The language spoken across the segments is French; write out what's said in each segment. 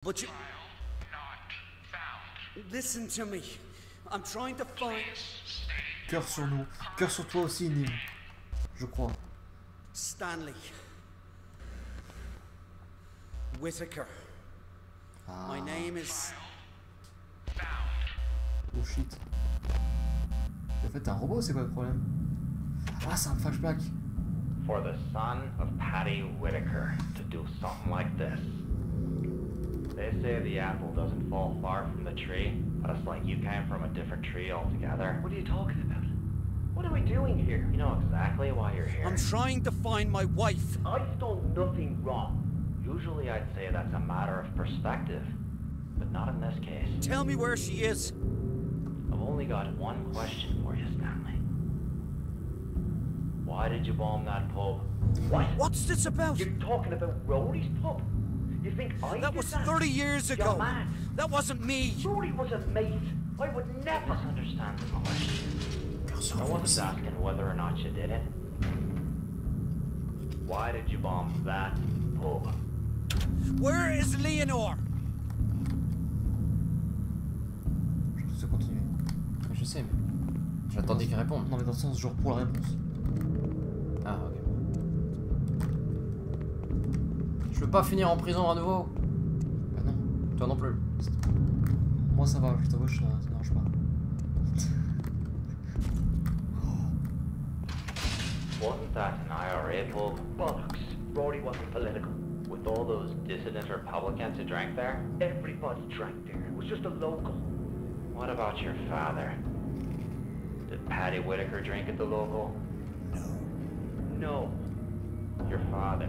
But you... Listen to me. I'm trying to find... Cœur sur nous. Cœur sur toi aussi, Nim. Je crois. Stanley. Whitaker. Ah. My name is... Oh shit. En fait, t'es un robot, c'est quoi le problème? Ah, c'est un flashback. For the son of Patty Whitaker to do something like this. They say the apple doesn't fall far from the tree, but it's like you came from a different tree altogether. What are you talking about? What are we doing here? You know exactly why you're here. I'm trying to find my wife. I've done nothing wrong. Usually I'd say that's a matter of perspective, but not in this case. Tell me where she is. I've only got one question for you, Stanley. Why did you bomb that pub? What? What's this about? You're talking about Rory's pub? You think I That did was that? 30 years ago. You're mad. That wasn't me. Rory was a mate. I would never understand the question. No one's asking whether or not you did it. Why did you bomb that pub? Where is Leonore? Je vais continuer. Je sais, mais j'attendais qu'il réponde. Non, mais dans le sens, genre pour la réponse. Ah, ok. Je veux pas finir en prison à nouveau. Bah non. Toi non plus. Moi ça va, je t'avoue, ça marche pas. Wasn't that an IRA pub? Bollocks. Rory wasn't political. With all those dissident Republicans who drank there? Everybody drank there. It was just a local. What about your father? Did Patty Whitaker drink at the local? No. No. Your father,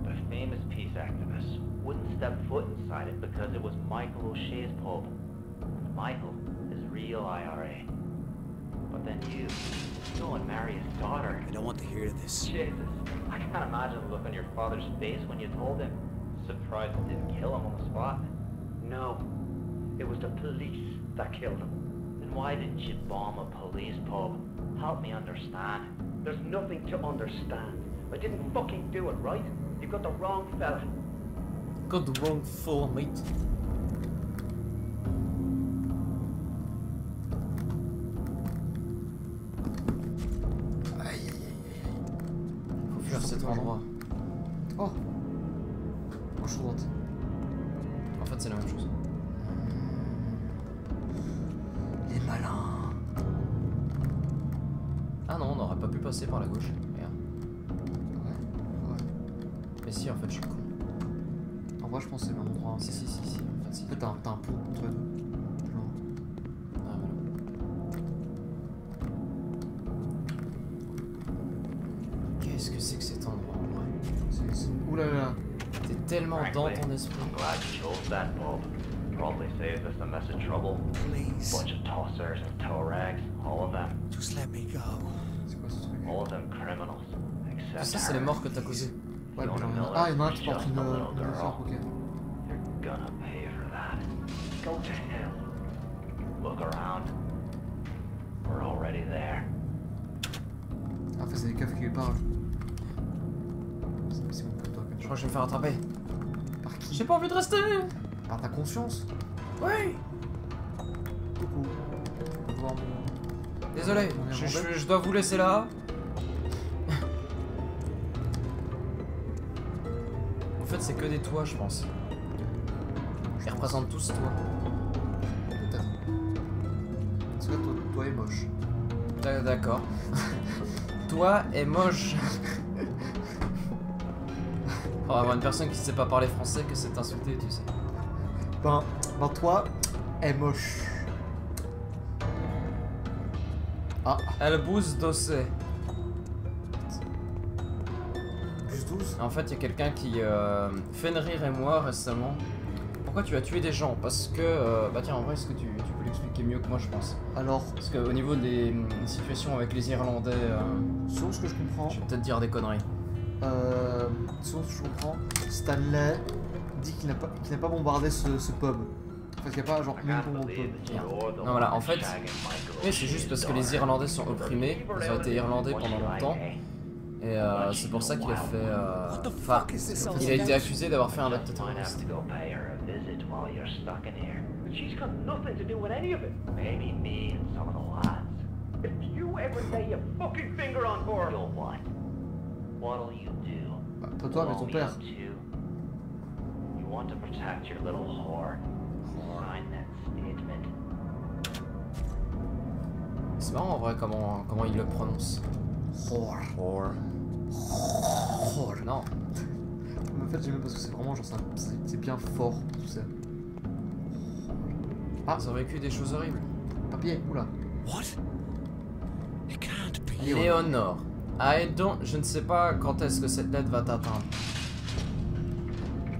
the famous peace activist, wouldn't step foot inside it because it was Michael O'Shea's pub. And Michael is real IRA. But then you go and marry his daughter. I don't want to hear this. Jesus, I can't imagine the look on your father's face when you told him. Surprised it didn't kill him on the spot. No, it was the police that killed him. Then why didn't you bomb a police pub? Help me understand. There's nothing to understand. I didn't fucking do it, right? You've got the wrong fella. Got the wrong fool, mate. Aïe aïe aïe. Faut fuir cet endroit. Oh. Gauche ou droite? En fait, c'est la même chose. Il est malin. Ah non, on n'aurait pas pu passer par la gauche. Regarde. Ouais. Mais si, en fait, je suis con. En vrai, je pense que c'est le même endroit. Si, si, si, si. En fait, si. En fait, t'as un pont entre les deux. Genre. Ah, voilà. Qu'est-ce que c'est que cet endroit en vrai? Ouh là là. T'es tellement dans ton esprit. I'm glad you chose that pub. Probably saves us a mess of trouble. Please. Bunch of tossers and tow rags, all of them. Just let me go. C'est quoi ce truc? All of them criminals. Tout Except ça, c'est les morts que t'as causés. Ouais, mais genre, ah, il y en a un qui porte une fleur, ok. You're gonna pay for that. Go to hell. Look around. We're already there. Ah, en fait, c'est des keufs qui lui parlent. C'est bon pour toi, Je crois que je vais me faire attraper. Par qui? J'ai pas envie de rester. Par ta conscience? Oui. Coucou. On va voir mon... Désolé, mon je dois vous laisser là. En fait, c'est que des toits, je pense. Ils représentent tous toi. Peut-être. Parce que toi est moche. D'accord. Toi est moche. Pour avoir une personne qui ne sait pas parler français, que c'est insulté, tu sais. Ben toi est moche. Ah. Elle bouse dossé. Plus 12. En fait, il y a quelqu'un qui... Fenrir et moi, récemment. Pourquoi tu as tué des gens? Parce que... bah tiens, en vrai, est-ce que tu peux l'expliquer mieux que moi, je pense? Alors, Parce qu'au niveau des situations avec les Irlandais... selon ce que je comprends... je vais peut-être dire des conneries. Selon ce que je comprends, Stanley dit qu'il n'a pas bombardé ce pub. Parce qu'il n'y a pas genre même bombe au pub. Non, voilà, en fait... Oui, c'est juste parce que les Irlandais sont opprimés. Ils ont été Irlandais pendant longtemps. Et c'est pour ça qu'il a fait... Enfin, il a été accusé d'avoir fait un acte terroriste. while you're stuck in here. But she's got nothing to do with any of it. Maybe me and some of the lads. If you ever lay your fucking finger on her, you'll what? What'll you do? Bah, pas toi, mais ton père. You want to protect your little whore. Sign that statement. C'est marrant en vrai comment il le prononce. Whore. Non. Mais en fait, j'aime parce que c'est vraiment genre c'est bien fort, tout ça. Ah, Ils ont vécu des choses horribles. papier, oula. What? It can't be. Léonore. Je ne sais pas quand est-ce que cette lettre va t'atteindre.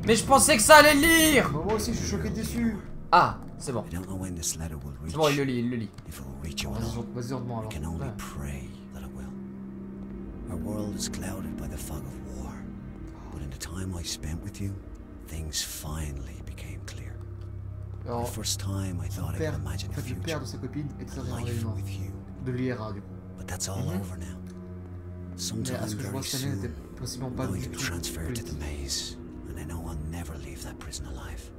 Mais je pensais que ça allait le lire. Moi aussi, je suis choqué déçu. Ah, c'est bon. I don't know when this letter will reach. C'est bon, il le lit. If it will reach you at all. Vas-y, ordonne-moi We alors. can only Ouais. pray that it will. Our world is clouded by the fog of war. But in the time I spent with you, things finally became clear. For Alors, the first time I thought I père, could imagine en a fait, le père future. de sa copine était A dans life Léonore. with you. De l'IRA, du coup. But that's all over now. Mais à Sometime ce que je vois very cette année, soon, n'était possiblement I'm pas going du to be tout transferred to the politique. maze. And I know I'll never leave that prison alive.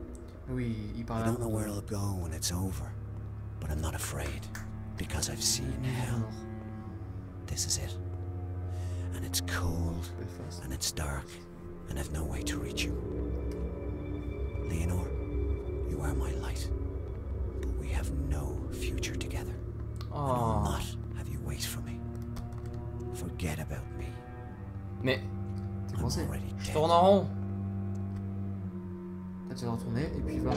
Oui, il I parlait don't know where I'll go when it's over. But I'm not afraid. Because I've seen hell. This is it. And it's cold. Belfast. And it's dark. And I've no way to reach you. Leonore, you are my light. But we have no future together. And I will Oh. not have you wait for me. Forget about me. Mais T'es I'm coincé. already je dead. tourne en rond. Là, tu vas retourner et puis va.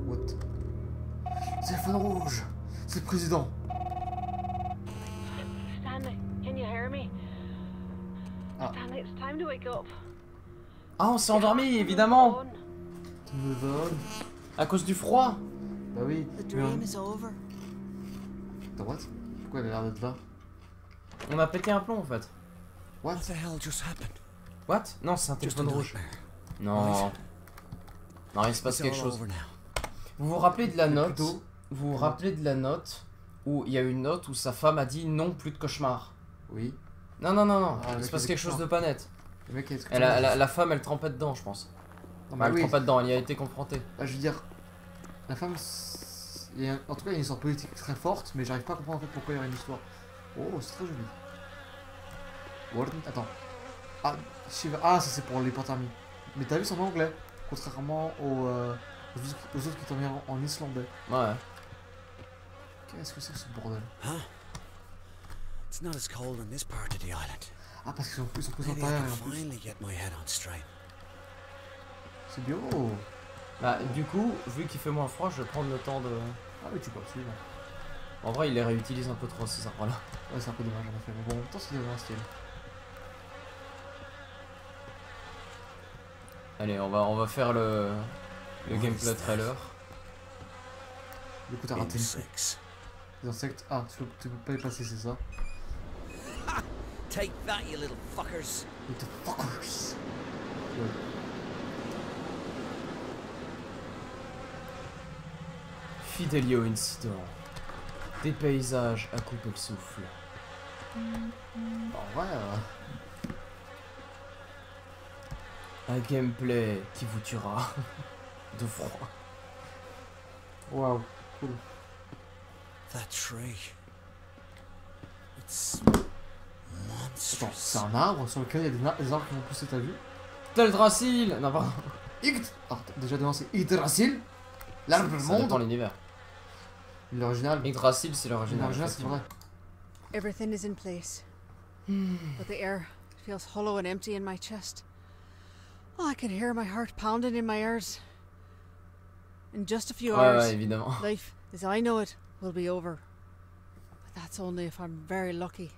What? C'est le feu rouge. C'est le président. Stanley, can you hear me? Ah. Stanley, it's time to wake up. Ah, on s'est endormi, évidemment. Tu me voles. À cause du froid. Bah oui. The Mais dream is over. Attends, what? Pourquoi elle a l'air d'être là? On a pété un plomb en fait. What? What the hell just happened? What? Non, c'est un Just a téléphone rouge. nightmare. Non. Non, il se passe It's quelque all chose. over now. Vous vous rappelez de la Mais note plutôt- Vous vous rappelez de la note où il y a une note où sa femme a dit non, plus de cauchemar. Oui. Non. Ah, il avec se passe les quelque chose de cauchemars. pas net. Le mec, est-ce que La femme, elle trempait dedans, je pense. Non, Bah, mais elle oui. trempait dedans, elle y a été confrontée. Bah, je veux dire, la femme, en tout cas, il y a une histoire politique très forte, mais j'arrive pas à comprendre en fait pourquoi il y aurait une histoire. Oh, c'est très joli. Warden, attends. Ah, Shiva. Ah, ça c'est pour l'hypothermie. Mais t'as vu, c'est en anglais, contrairement aux autres qui t'ont mis en islandais. Ouais. Qu'est-ce que c'est que ce bordel? Huh? It's not as cold in this part of the island. Ah, parce qu'ils sont posés en Maybe I tailleur can et en plus. finally get my head on straight. C'est bio. Bah, du coup, vu qu'il fait moins froid, je vais prendre le temps de. Ah, oui, tu peux suivre. En vrai, il les réutilise un peu trop ces arbres-là. Ouais, c'est un peu dommage en effet. Mais bon, en même temps, c'est devenu un style. Allez, on va faire le gameplay trailer. Du coup, t'as raté. Insects. Les insectes. Ah, tu peux pas les passer, c'est ça? Take that, you little fuckers. What the fuckers? Ouais. Fidelio Incident. Des paysages à couper le souffle. En vrai, Un gameplay qui vous tuera de froid. waouh, cool. That tree. It's Attends, c'est monstrous. un arbre sur lequel il y a des arbres qui vont pousser, t'as vu? Teldrassil. Non, pardon. Alors, déjà devant, c'est Yggdrasil, l'arbre du Ça dépend monde. l'univers. L'original, Yggdrasil, c'est l'original. l'original, c'est vrai. Everything is in place. But the air feels hollow and empty in my chest. Oh, I can hear my heart pounding in my ears. In just a few Ouais, hours, ouais, évidemment. life, as I know it, will be over. But that's only if I'm very lucky.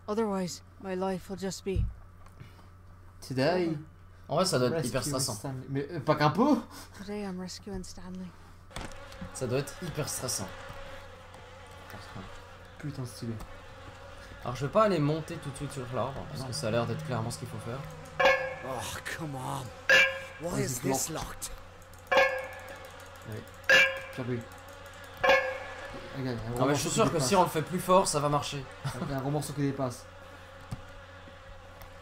Otherwise, my life will just be... Today, En vrai, ça doit être hyper rescue stressant. Stanley. Mais pas qu'un peu. Today I'm rescuing Stanley. Ça doit être hyper stressant. Putain stylé. Alors, je vais pas aller monter tout de suite sur l'arbre parce que ça a l'air d'être clairement ce qu'il faut faire. Oh, come on. Why Why is is it this locked? J'appuie. Regarde, Non, mais je suis sûr que si on le fait plus fort, ça va marcher. Il y a un gros morceau qui dépasse.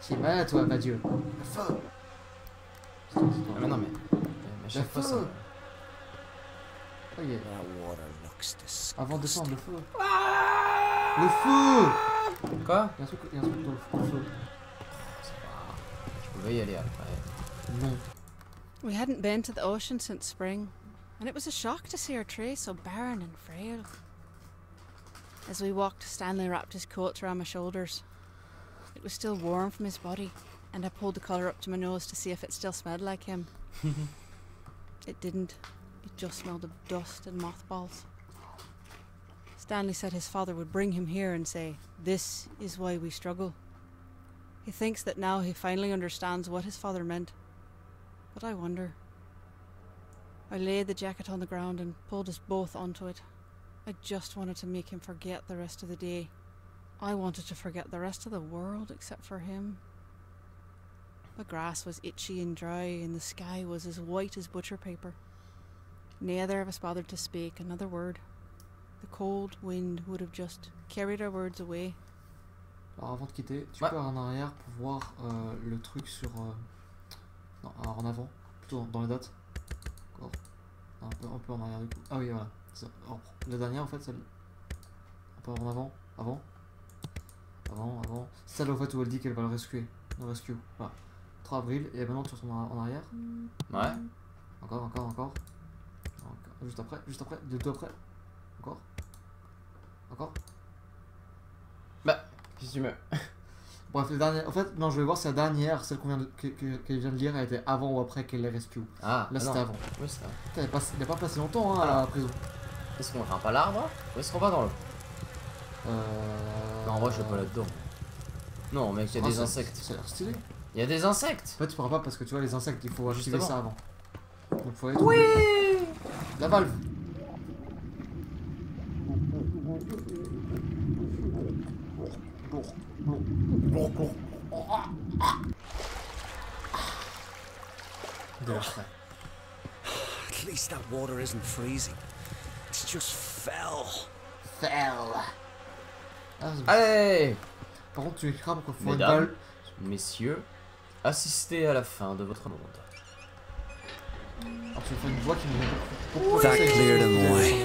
Qui est malade, toi, Mathieu? Le feu! Ah, mais non, mais à chaque fois ça. feu. Oh, yeah. That water looks disgusting. Avant de descendre, le feu. Le feu! Quoi? Il y a un truc dans le feu. Je pouvais y aller après. Non. We hadn't been to the ocean since spring, and it was a shock to see our tray so barren and frail. As we walked, Stanley wrapped his coat around my shoulders. It was still warm from his body, and I pulled the collar up to my nose to see if it still smelled like him. It didn't. It just smelled of dust and mothballs. Stanley said his father would bring him here and say, "This is why we struggle." He thinks that now he finally understands what his father meant. But I wonder. I laid the jacket on the ground and pulled us both onto it. I just wanted to make him forget the rest of the day. I wanted to forget the rest of the world except for him. The grass was itchy and dry, and the sky was as white as butcher paper. Neither of us bothered to speak another word. The cold wind would have just carried our words away. Alors avant de quitter, tu peux en arrière pour voir le truc sur... Non, alors en avant, plutôt dans les dates. Encore. Un peu en arrière du coup. Ah oui, voilà. Alors, la dernière en fait, celle... Un peu en avant, avant. C'est celle en fait où elle dit qu'elle va le rescuer. Le rescue, voilà. 3 avril, et maintenant tu retournes en arrière. Ouais. Encore. Juste après, deux après. Encore. Bah, qu'est-ce que tu me... Bref, la dernière, en fait, non, je vais voir si la dernière, celle qu'elle vient de lire, elle était avant ou après qu'elle les rescue. Ah, là c'était avant. Oui, c'est avant. Putain, il n'a pas passé longtemps hein, à la prison. Est-ce qu'on grimpe à l'arbre ou est-ce qu'on va dans l'eau? Non, moi je vais pas là-dedans. Non, mec, il y a des insectes. Ça a l'air stylé. Il y a des insectes. En fait, tu pourras pas parce que tu vois, les insectes, il faut activer Justement. ça avant. Donc, il faut aller trouver la valve. De l'air frais. At least that water isn't freezing. It's just fell. Allez, Par contre, tu écris pour faut une mesdames, valve. messieurs, assistez à la fin de votre monde. Alors, tu fais une voix qui me That cleared him away.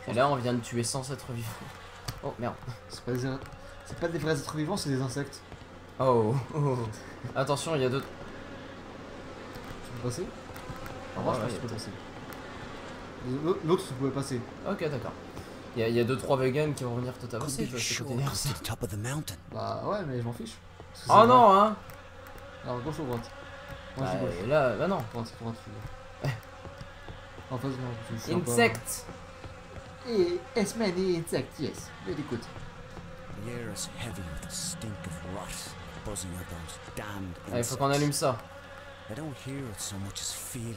Et là, on vient de tuer 100 êtres vivants. Oh merde. C'est pas des vrais êtres vivants, c'est des insectes. Oh. Attention, il y a d'autres. Tu peux passer? En vrai, je pense que tu peux passer. L'autre, tu pouvais passer. Ok, d'accord. Il y a 2-3 vegans qui vont venir te Could tabasser. be Je vais short t'écouter. to the top of the mountain. Bah ouais, mais je m'en fiche. Parce que c'est Oh vrai. non, hein. Alors, gauche ou droite? Moi, Bah, je dis gauche. et là, bah non. Droite, je suis en face, non, je suis un peu- Insectes. Yes, many insects, yes. Very good. The air is heavy with the stink of rot buzzing out those damned Allez, faut insects. qu'on allume ça. I don't hear it so much as feel it.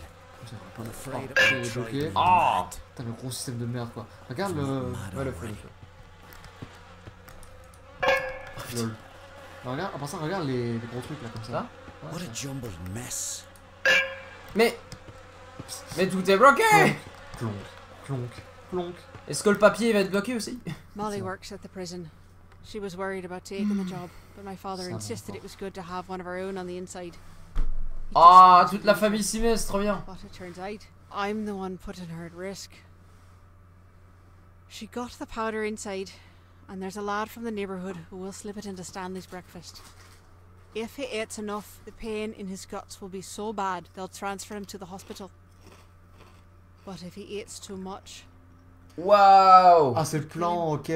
I'm afraid it c'est will drive bloqué. me Ah. mad. Putain, le gros système de merde quoi. Regarde le. Mad Ouais, le feu, already. le feu. Lol. Alors, regarde, en passant, regarde les gros trucs là comme ça. Ça Ouais, What ça. a jumbled mess. Mais tout est bloqué. Clonk. Est-ce que le papier va être bloqué aussi? Molly So- works at the prison. She was worried about taking the job, but my father Ça insisted va. it was good to have one of our own on the inside. He Ah, just toute la wanted to famille s'y met, c'est trop bien. But it turns out I'm the one putting her at risk. She got the powder inside, and there's a lad from the neighbourhood who will slip it into Stanley's breakfast. If he eats enough, the pain in his guts will be so bad they'll transfer him to the hospital. But if he eats too much, Waouh. Ah, c'est le plan, ok.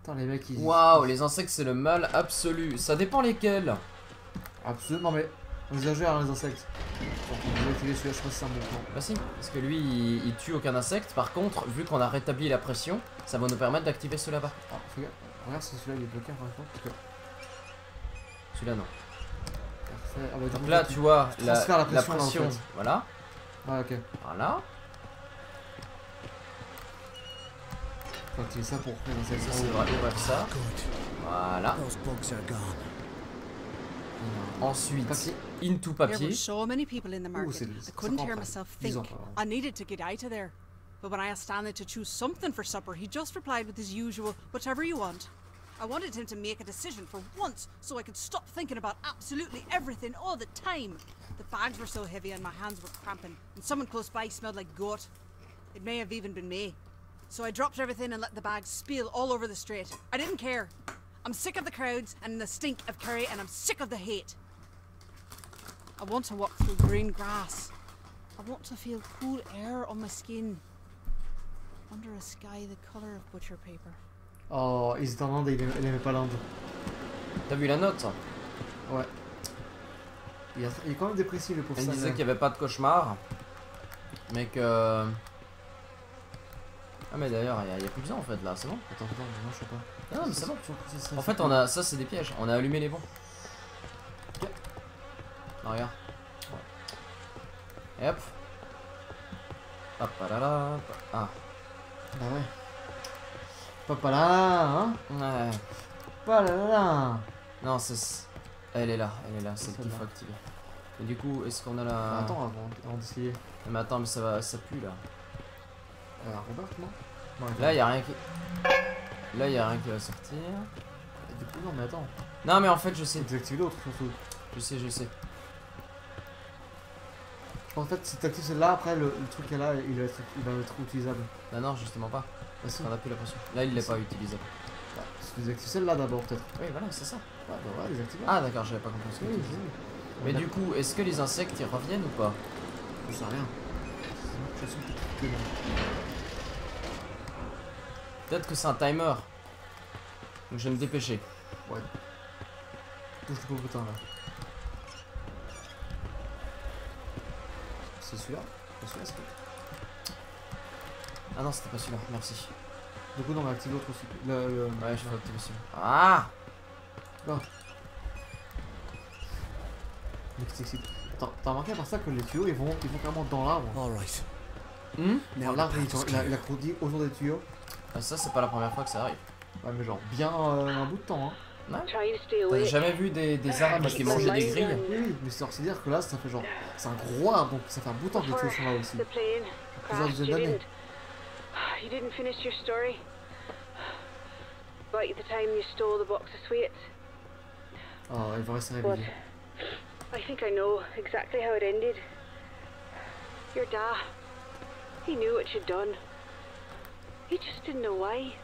Putain, les mecs ils. Waouh, les insectes c'est le mal absolu. Ça dépend lesquels. Absolument, mais on exagère hein, les insectes. Donc, on va utiliser celui-là, je crois que c'est un bon plan. Bah si, parce que lui il tue aucun insecte. Par contre, vu qu'on a rétabli la pression, ça va nous permettre d'activer ceux là-bas. Ah, regarde si celui-là il est bloqué encore une fois. Ok. Celui-là non. Parfait. Ah, bah, du Donc coup, là tu tu vois la transfères la pression, là, en pression. fait. Voilà. Ah, ok. Voilà. Faut activer ça pour les insectes. Ça c'est vrai, ouvrir ça. Good. Voilà. Those bugs are gone. Ensuite, Papier. into there papier. were so many people in the market, c'est- I ça couldn't prend hear pas. myself 10 ans, think. pardon. I needed to get out of there. But when I asked Stanley to choose something for supper, he just replied with his usual, "Whatever you want." I wanted him to make a decision for once, so I could stop thinking about absolutely everything all the time. The bags were so heavy and my hands were cramping, and someone close by smelled like goat. It may have even been me. So I dropped everything and let the bags spill all over the street. I didn't care. I'm sick of the crowds and the stink of curry, and I'm sick of the hate. I want to walk through green grass. I want to feel cool air on my skin. Under a sky the colour of butcher paper. Oh, ils étaient en Inde et il aimait pas l'Inde. T'as vu la note? Ouais. Il est quand même dépressif le pauvre. Elle disait qu'il n'y avait pas de cauchemar. Mais que... Ah mais d'ailleurs, il y a plus besoin en fait là, c'est bon? Attends, non, je sais pas. Non mais c'est bon. En fait, on a... ça c'est des pièges. On a allumé les bons. Ok. Non, regarde. Ouais. Et hop. Hop là. Ah. Bah ouais. Papa là, hein? Ouais. Pas là. Non, c'est... Elle est là, c'est qu'il faut activer. Et du coup, est-ce qu'on a la... Attends, avant d'essayer. Mais attends, mais ça pue là. Robert, non? Là, y a rien qui... Là, y a rien qui va sortir. Du coup, non, mais attends. Non, mais en fait, je sais. Désactiver l'autre, surtout. Je sais. En fait, si tu actives celle-là, après, le truc qu'elle a, il va être utilisable. Bah non, justement pas. Ah si. On a plus la pression. Là, il l'est pas utilisable. Bah, si tu désactives celle-là d'abord, peut-être. Oui, voilà, c'est ça. Ouais, bah ouais, désactive. Ah, d'accord, j'avais pas compris ce que tu disais. Mais du coup, est-ce que les insectes ils reviennent ou pas? Je sais rien. Je suis que non. Peut-être que c'est un timer. Donc je vais me dépêcher. Ouais. Touche le pauvre bouton là. C'est celui-là? C'est celui-là, c'est... Ah non, c'était pas celui-là, merci. Du coup, non, on va activer l'autre aussi. Ouais, je vais activer celui-là. Ah! Non. Mec, c'est excité. Attends, t'as remarqué par ça que les tuyaux ils vont carrément dans l'arbre. All right. Dans l'arbre, il a grandi autour des tuyaux. Ah, ça, c'est pas la première fois que ça arrive. Ouais, mais genre bien un bout de temps, hein. T'as jamais vu des arbres qui mangeaient des grilles? Oui, mais c'est dire que là, ça fait genre. C'est un gros arbre, donc ça fait un bout de temps que les tuyaux sont là aussi. Plusieurs dizaines d'années. You didn't finish your story about the time you stole the box of sweets. Oh, il va rester But réveillé. I think I know exactly how it ended. Your dad, he knew what you'd done. He just didn't know why.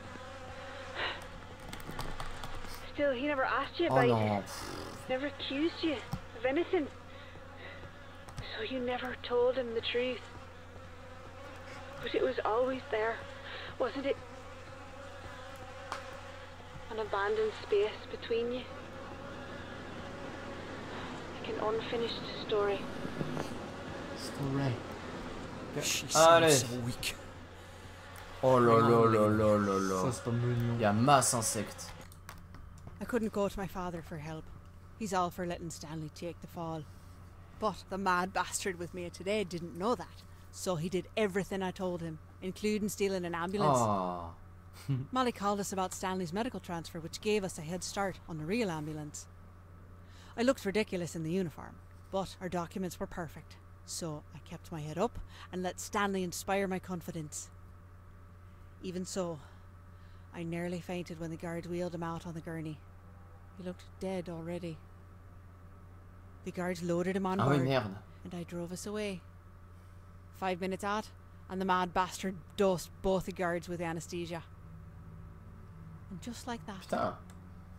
Still, he never asked you Oh about non. it. Never accused you of anything. So you never told him the truth. But it was always there, wasn't it? An abandoned space between you. Like an unfinished story. She Allez. seems so weak. Oh là là là là là là. Ça, c'est pas mignon. Il y a masse insectes. I couldn't go to my father for help. He's all for letting Stanley take the fall. But the mad bastard with me today didn't know that. So he did everything I told him, including stealing an ambulance. Oh. Molly called us about Stanley's medical transfer, which gave us a head start on the real ambulance. I looked ridiculous in the uniform, but our documents were perfect. So I kept my head up and let Stanley inspire my confidence. Even so, I nearly fainted when the guards wheeled him out on the gurney. He looked dead already. The guards loaded him on Ah oui, board, merde. and I drove us away. 5 minutes out, and the mad bastard dosed both the guards with anesthesia. And just like that, Putain.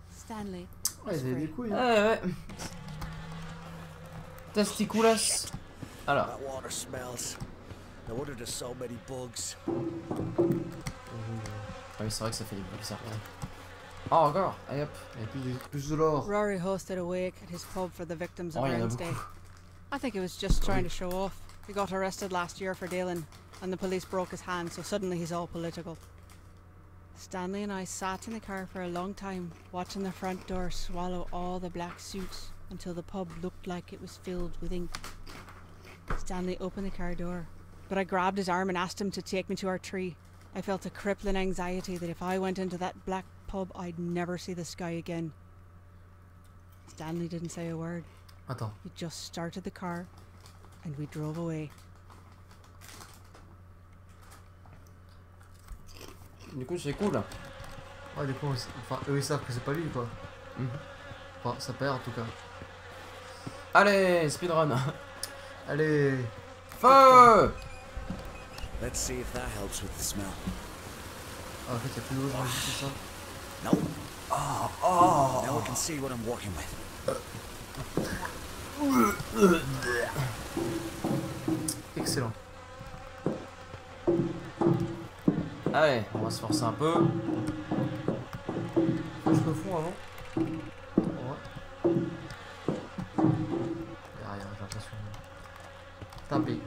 Stanley Ouais, was il avait des free. couilles. Ouais. Testiculas. Alors. That water smells. No wonder there's so many bugs. Ah oui, c'est vrai que ça fait des bruits bizarres. Oh, encore. Allez hop. Et plus de l'or. Rory hosted a wake at his pub for the victims of Oh, il y en a Burns Day. beaucoup. I think he was just trying to show off. He got arrested last year for dealing, and the police broke his hand, so suddenly he's all political. Stanley and I sat in the car for a long time, watching the front door swallow all the black suits until the pub looked like it was filled with ink. Stanley opened the car door, but I grabbed his arm and asked him to take me to our tree. I felt a crippling anxiety that if I went into that black pub, I'd never see the sky again. Stanley didn't say a word. Attends. He just started the car, and we drove away. Du coup, c'est cool. Ouais, du coup, enfin, eux ils savent que c'est pas lui quoi. Enfin, ça perd en tout cas. Allez, speedrun. Allez. Feu. Let's see if that helps with the smell. Ah, en fait, y'a plus d'eau, j'imagine, c'est ça. No. Oh. Now I can see what I'm working with. Excellent. Allez, on va se forcer un peu. Je me fonds avant. Ouais. Derrière, j'ai l'impression. Taper.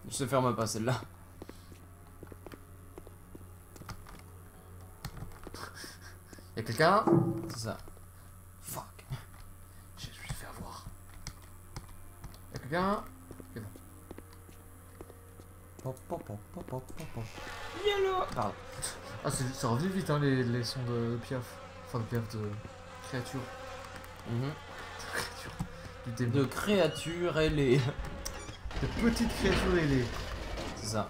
Je se ferme pas celle-là. Y'a quelqu'un? C'est ça. Fuck. Je vais faire voir. Y'a quelqu'un? Ok, bon. Yellow. Pardon. Ah, c'est revenu vite hein, les sons de Piaf. Enfin, de Piaf de créatures. Créatures. Du démon. De créatures et les. De petites créatures ailées. C'est ça.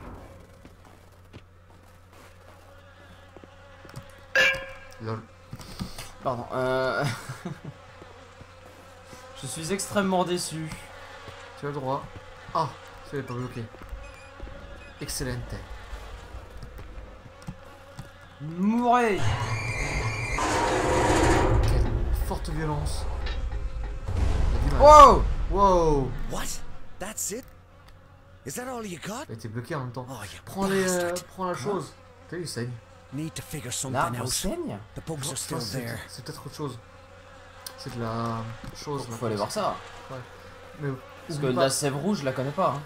Lol. Pardon. Je suis extrêmement déçu. Tu as le droit. Ah, tu l'avais pas bloqué. Excellente. Mourez. Quelle forte violence. Il a du mal. Wow. Wow. What? That's it? Is that all you got? Il a été bloqué en même temps. Oh, you Prends bastard. prends la chose. T'as vu, il saigne. Need to figure something L'arbre out. saigne. The bugs are still C'est there. c'est peut-être autre chose. C'est de la chose. là. Faut aller voir ça. Mais Parce que oublie la pas. sève rouge, je la connais pas. Hein.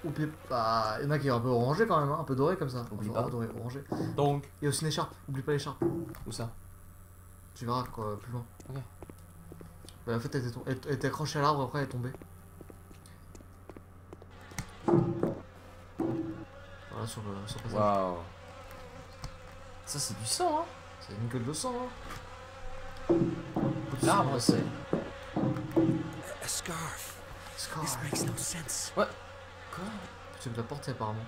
Oublie pas. Il y en a qui est un peu orangé quand même, hein, un peu doré comme ça. Oublie Enfin, pas. doré, orangé. Donc. Il y a aussi une écharpe. Oublie pas l'écharpe. Où ça? Tu verras quoi, plus loin. Ok. Bah, en fait, elle était accrochée à l'arbre, après elle est tombée. Voilà, sur le passage. Waouh. Ça, c'est du sang, hein. C'est une gueule de sang, hein. L'arbre, c'est. A scarf. Scar. This makes no sense. Quoi? Tu veux la porter apparemment.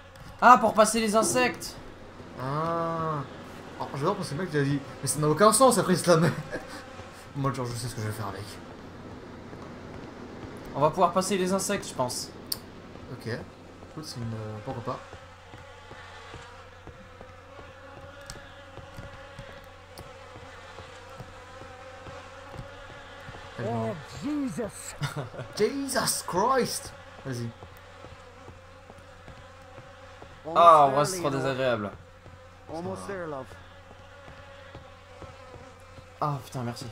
Ah, pour passer les insectes. Ah. Alors, je vais voir parce que le mec il a dit mais ça n'a aucun sens après il se la met. Moi genre je sais ce que je vais faire avec. On va pouvoir passer les insectes, je pense. Ok. Écoute c'est une... pourquoi pas. Oh, Jesus. Jesus Christ. Vas-y. Ah, en vrai, c'est trop désagréable. Almost there, love. Ah, putain, merci.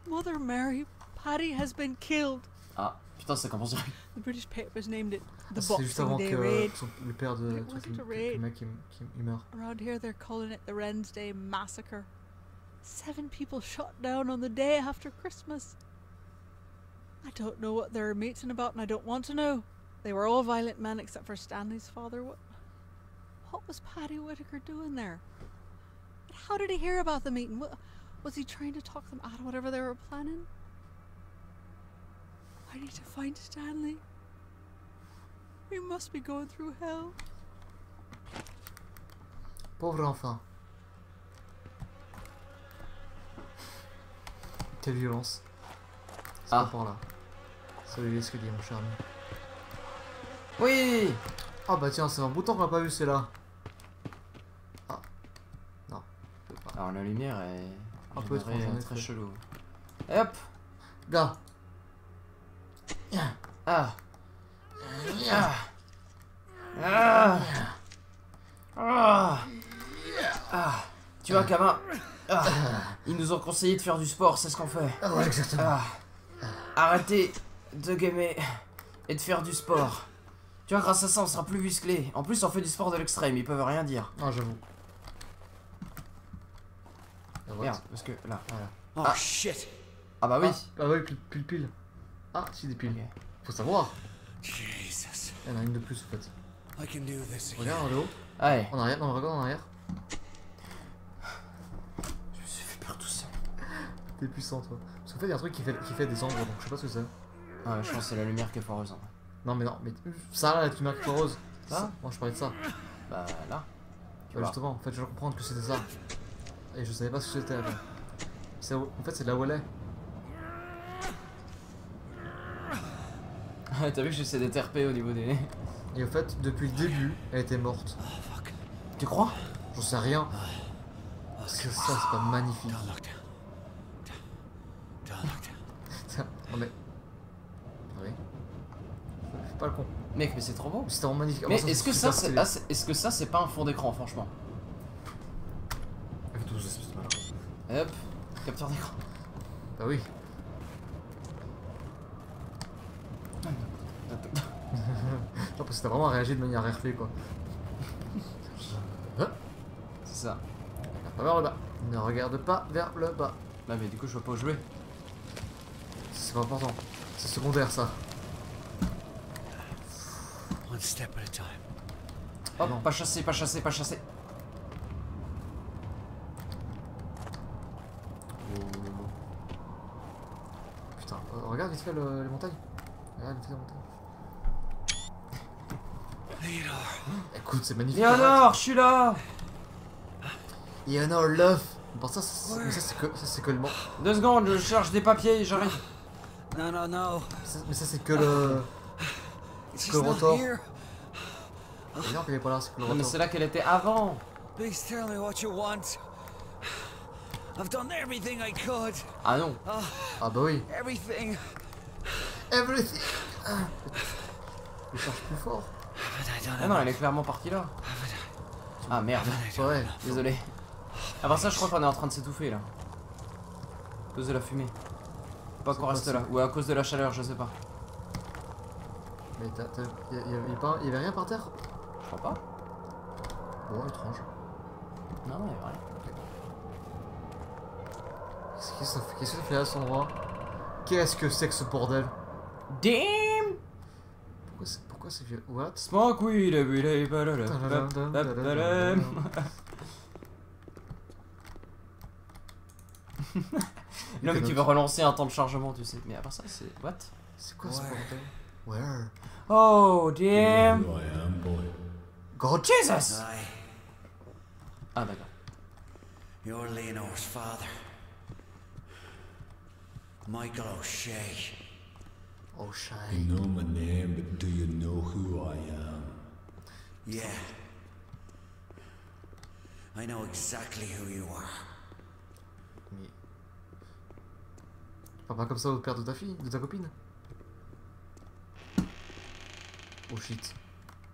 Mother Mary, Paddy has been killed. Ah, putain, ça commence direct. The British papers named it the C'est juste avant Boxing Day que Raid. le père de It wasn't a le raid. mec il meurt. Around here they're calling it the Wren's Day Massacre. 7 people shot down on the day after Christmas. I don't know what they were meeting about and I don't want to know. They were all violent men except for Stanley's father. What was Paddy Whitaker doing there? And how did he hear about the meeting? Was he trying to talk them out of whatever they were planning? I need to find Stanley. He must be going through hell. Pauvre enfant. Quelle violence. C'est Ah. pas par là. Salut l'escalier mon cher ami. Oui. Ah bah tiens, c'est un bout de temps qu'on l'a pas vu, c'est là. Ah. Non. Je peux pas. Alors, la lumière est. Un peu étrange, en très effet. chelou. Et hop. Gars. Ah. Ah. Ah. Ah. Ah. Tu vois, Kama. Ah. Ils nous ont conseillé de faire du sport, c'est ce qu'on fait. Ah ouais, exactement. Ah. Arrêtez de gamer et de faire du sport. Tu vois, grâce à ça, on sera plus musclé. En plus, on fait du sport de l'extrême, ils peuvent rien dire. Ah, j'avoue. Merde, parce que là. Voilà. Oh, Ah. shit. Ah bah oui. Ah oui, pile. Ah, si, des piles. Ok. Faut savoir. Jesus. Il y en a une de plus, en fait. I can do this again. Regarde, en haut. Allez. En arrière, non, regarde en arrière. Je me suis fait peur tout seul. T'es puissant, toi. Parce qu'en fait, il y a un truc qui fait des ombres, donc je sais pas ce que c'est. Ah, je pense que c'est la lumière qui est foireuse. Hein. Non mais non, mais ça là, tu marques rose. Ça? Moi je parlais de ça. Bah là. Tu Ouais, vois. justement, en fait je viens de comprendre que c'était ça. Et je savais pas ce que c'était avant. En fait c'est là où elle est. T'as vu que j'essaie d'être RP au niveau des... Et en fait, depuis le début, elle était morte. Tu crois? J'en sais rien. Parce que ça, c'est pas magnifique. Don't look down. Don't look down. Tiens, non mais... Oui. Fais pas le con. Mec, mais c'est trop beau. C'était vraiment magnifique. Mais Avant, est-ce que super ça, stylé. est-ce que ça, c'est pas un fond d'écran, franchement? Avec tout ce malin. Hop, capture d'écran. Bah oui. Non, parce que t'as vraiment réagi de manière RP quoi. C'est ça. Regarde pas vers le bas. Ne regarde pas vers le bas. Bah mais du coup je vois pas où jouer. C'est pas important. C'est secondaire ça. One step at a time. Hop, Non. pas chassé, pas chassé, pas chassé. Putain, regarde vite fait les montagnes. Regarde vite fait les montagnes. Écoute, c'est magnifique. Léonore, je suis là. Léonore, love. Bon, ça c'est que le mot. 2 secondes, je cherche des papiers, j'arrive. No, no, no. Mais ça c'est que le. She's Que le not rotor. here. Et non, il est pas là, c'est que le Non mais retour. c'est là qu'elle était avant. Please tell me what you want. I've done everything I could. Ah non. Ah bah oui. Everything. Everything. Je cherche plus fort. But I don't Ah non, elle est clairement partie là. Ah merde. C'est vrai. Désolé. Avant ça, je crois qu'on est en train de s'étouffer là. À cause de la fumée. Pas qu'on reste là. Ou à cause de la chaleur, je sais pas. Mais il y avait rien par terre? Je crois pas. Bon, étrange. Non, non, il y a rien. Qu'est-ce que ça fait là à cet endroit? Qu'est-ce que c'est que ce bordel? Damn! Pourquoi c'est vieux? What? Smoke weed every day. Non mais tu veux relancer un temps de chargement, tu sais. Mais à part ça, c'est... What? C'est quoi ce bordel? Where? Oh, damn! Who I am, boy. God Jesus! Aye, Ah d'accord. you're Leonore's father. Michael O'Shea. Oh, shy. You know my name, but do you know who I am? Yeah. I know exactly who you are. Mais... Parle pas comme ça au père de ta fille, de ta copine. Oh shit.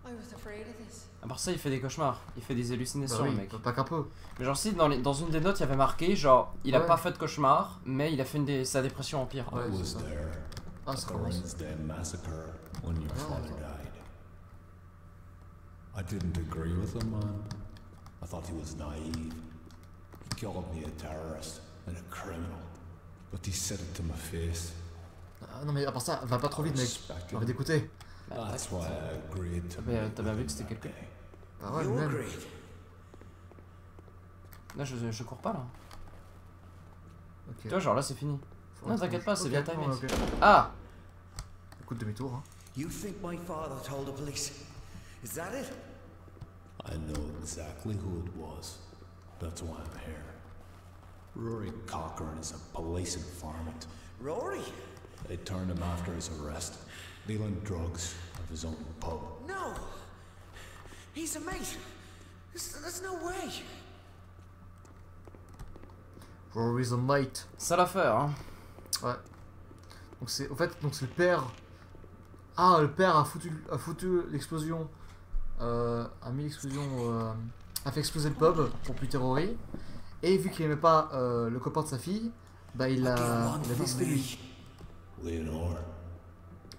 I was afraid of this. À part ça, il fait des cauchemars. Il fait des Bah hallucinations, oui, le mec. pas qu'un peu. Mais genre si, dans une des notes, il y avait marqué, genre, il a Ouais. pas fait de cauchemar, mais il a fait sa dépression empire. Ouais, I c'est was ça. there Ah, at ça the commence. Rinsdale massacre when your Oh. father died. I didn't agree with him, man. I thought he was naive. He called me a terrorist and a criminal. But he said it to my face. Ah, non mais à part ça, va pas trop vite mec. J'ai envie d'écouter. That's why I agreed to T'as bien vu que c'était quelqu'un. Ah ouais, You même. agreed. Là, je cours pas là. Ok. Tu vois, genre là, c'est fini. Faut Non, t'inquiète pas, c'est ok, bien timé. ok. Ah! Écoute demi-tour. Hein. You think my father told the police? Is that it? I know exactly who it was. That's why I'm here. Rory Cochrane is a police informant. Rory? They turned him after his arrest, dealing drugs at his own pub. No. He's a mate. There's no way. Rory's a mate. Ça l'affaire, hein. Ouais. Donc c'est, en fait, donc c'est le père. Ah, le père a foutu l'explosion. A mis l'explosion. A fait exploser le pub pour buter Rory. Et vu qu'il aimait pas le copain de sa fille, bah il a dit que c'était lui. Leonore,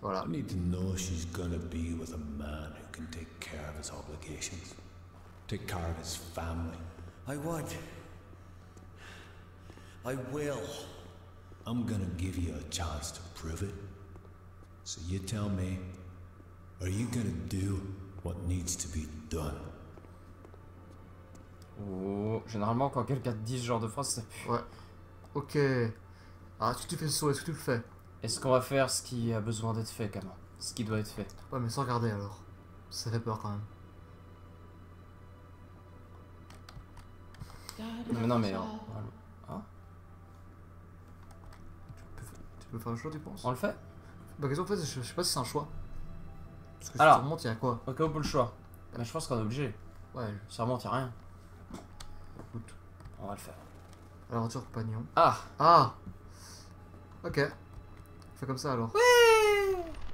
Voilà. I need to know she's gonna be with a man who can take care of his obligations, take care of his family. I would. I will. I'm gonna give you a chance to prove it. So you tell me, are you gonna do what needs to be done? Oh, généralement, quand quelqu'un te dit ce genre de phrase, ça pue. Ouais. Ok. Ah, est-ce que tu fais ce saut? Est-ce que tu le fais? Est-ce qu'on va faire ce qui a besoin d'être fait, Cameron? ce qui doit être fait. Ouais, mais sans regarder alors. Ça fait peur quand même. Mais non, mais. Hein? Tu peux faire le choix, tu penses? On le fait? Bah, question en fait, je sais pas si c'est un choix. Parce que si Alors. tu remontes, il y a quoi? Ok, on peut le choix. Mais je pense qu'on est obligé. Ouais, Si on remonte, y'a rien. écoute. On va le faire. Aventure compagnon. Ah! Ah! Ok. On fait comme ça alors. Oui!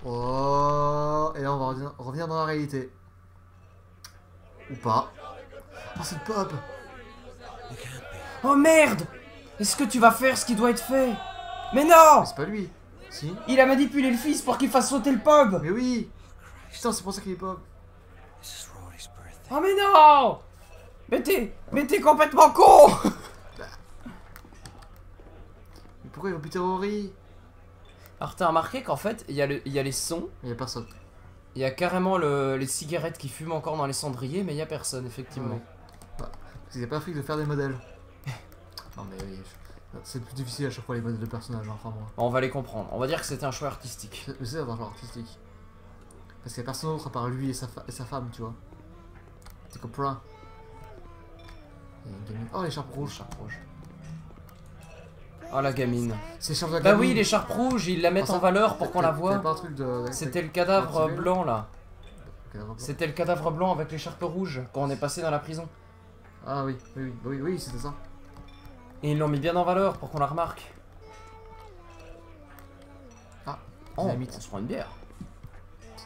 Oh! Et là, on va revenir dans la réalité. Ou pas. Oh, c'est le pub! Oh merde! Est-ce que tu vas faire ce qui doit être fait? Mais non! Mais c'est pas lui. Si? Il a manipulé le fils pour qu'il fasse sauter le pub! Mais oui! Putain, c'est pour ça qu'il est pub. Oh mais non! Mais t'es complètement con! Mais pourquoi ils vont buter Rory? Alors t'as remarqué qu'en fait, il y a les sons, Il y a personne. il y a carrément les cigarettes qui fument encore dans les cendriers, mais il y a personne, effectivement. Ouais. Bah, parce qu'ils n'avaient pas fric de faire des modèles. Non mais oui, c'est plus difficile à chaque fois les modèles de personnages, hein, enfin moi. On va les comprendre. On va dire que c'était un choix artistique. Mais c'est un genre artistique. Parce qu'il n'y a personne d'autre à part lui et sa femme, tu vois. Tu comprends? Il y a une gamine. Oh, l'écharpe rouge. L'écharpe rouge. Oh la gamine. C'est l'écharpe de la Bah gamine. oui, l'écharpe rouge, ils la mettent en valeur pour qu'on la voie. Pas un truc de... C'était le cadavre d'activer, blanc là. cadavre blanc. C'était le cadavre blanc avec l'écharpe rouge quand on est passé dans la prison. Ah oui, oui, c'était ça. Et ils l'ont mis bien en valeur pour qu'on la remarque. Ah, Oh, dynamite. on se prend une bière.